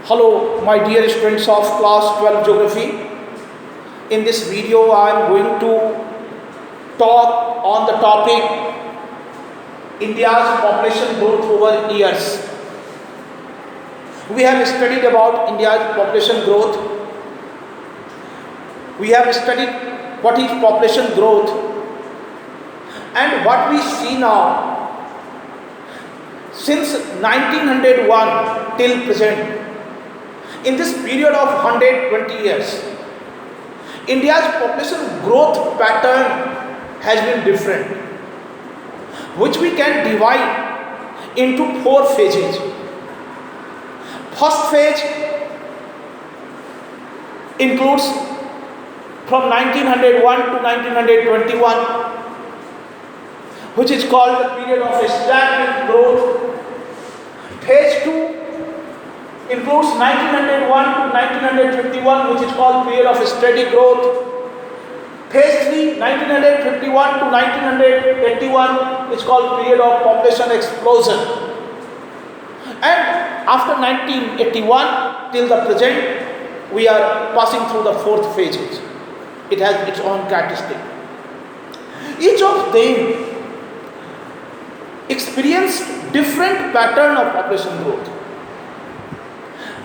Hello, my dear students of class 12 Geography. In this video, I am going to talk on the topic India's population growth over years. We have studied about India's population growth. We have studied what is population growth, and what we see now since 1901 till present. In this period of 120 years, India's population growth pattern has been different, which we can divide into four phases. First phase includes from 1901 to 1921, which is called the period of stagnant growth. Phase 2 includes 1901 to 1951, which is called period of steady growth. Phase 3, 1951 to 1981, is called period of population explosion. And after 1981 till the present, we are passing through the fourth phases. It has its own characteristic. Each of them experienced different pattern of population growth.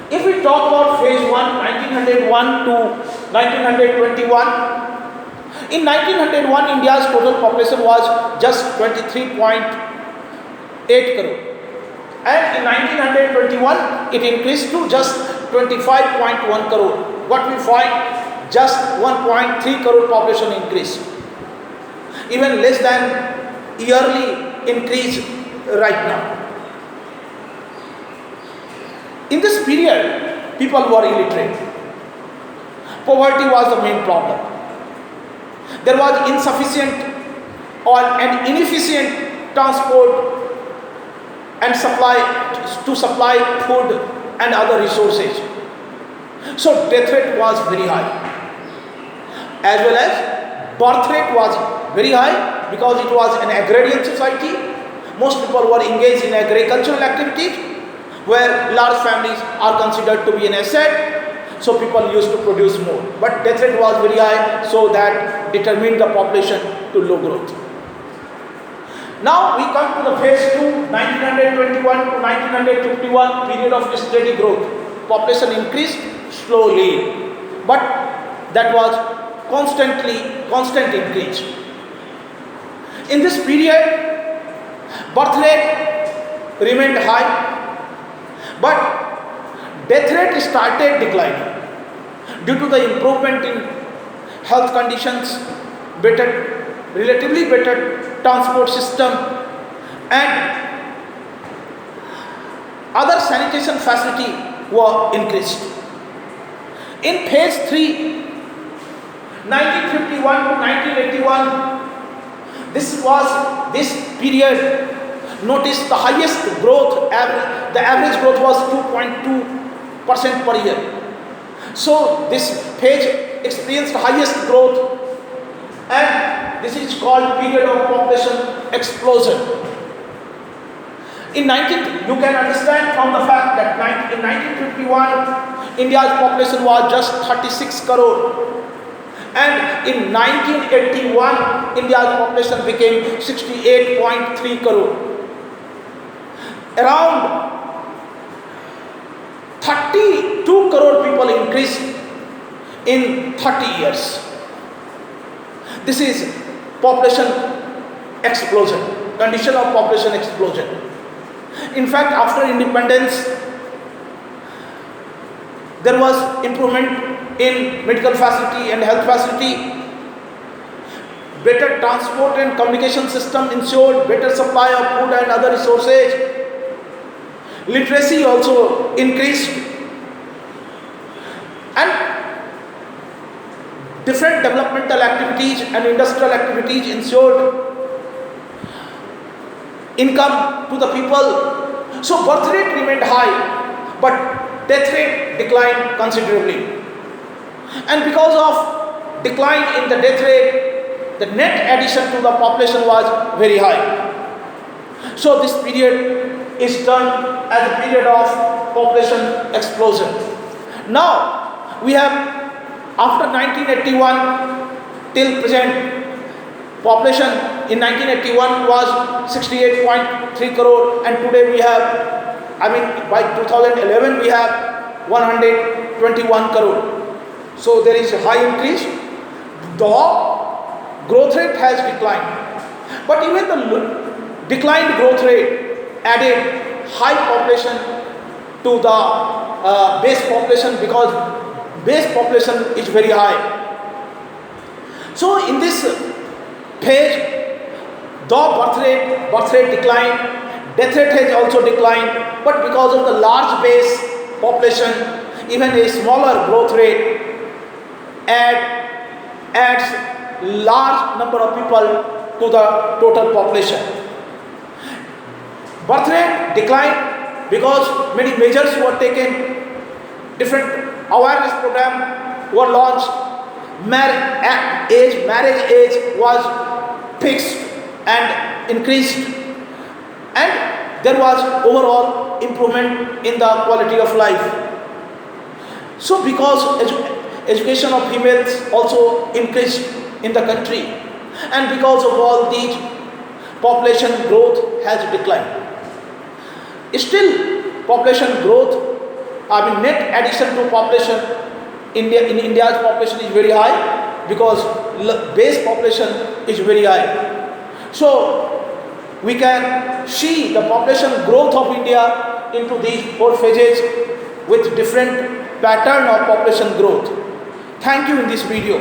If we talk about phase 1, 1901 to 1921, in 1901 India's total population was just 23.8 crore, and in 1921 it increased to just 25.1 crore. What we find, just 1.3 crore population increase, even less than yearly increase right now. In this period, people were illiterate. Poverty was the main problem. There was insufficient or an inefficient transport and supply food and other resources. So death rate was very high, as well as birth rate was very high, because it was an agrarian society. Most people were engaged in agricultural activities, where large families are considered to be an asset, so people used to produce more. But death rate was very high, so that determined the population to low growth. Now we come to the phase 2, 1921 to 1951, period of steady growth. Population increased slowly, but that was constant increase. In this period, birth rate remained high, but death rate started declining due to the improvement in health conditions, relatively better transport system, and other sanitation facility were increased. In phase 3, 1951 to 1981, this period noticed the highest growth. The average growth was 2.2% per year. So this phase experienced the highest growth, and this is called period of population explosion. You can understand from the fact that in 1951 India's population was just 36 crore, and in 1981 India's population became 68.3 crore. Around 32 crore people increased in 30 years. This is population explosion, condition of population explosion. In fact, after independence, there was improvement in medical facility and health facility. Better transport and communication system ensured better supply of food and other resources. Literacy also increased, and different developmental activities and industrial activities ensured income to the people. So birth rate remained high, but death rate declined considerably. And because of decline in the death rate, the net addition to the population was very high. So this period is termed as a period of population explosion. Now we have, after 1981 till present, population in 1981 was 68.3 crore, and today we have, by 2011 we have 121 crore. So there is a high increase. The growth rate has declined, but even the declined growth rate added high population to the base population, because base population is very high. So in this phase, the birth rate declined, death rate has also declined, but because of the large base population, even a smaller growth rate adds large number of people to the total population. Birth rate declined because many measures were taken, different awareness programs were launched, marriage age was fixed and increased, and there was overall improvement in the quality of life. So because education of females also increased in the country, and because of all these, population growth has declined. Still, population growth, net addition to population, India's population is very high, because base population is very high. So we can see the population growth of India into these 4 phases with different pattern of population growth. Thank you in this video.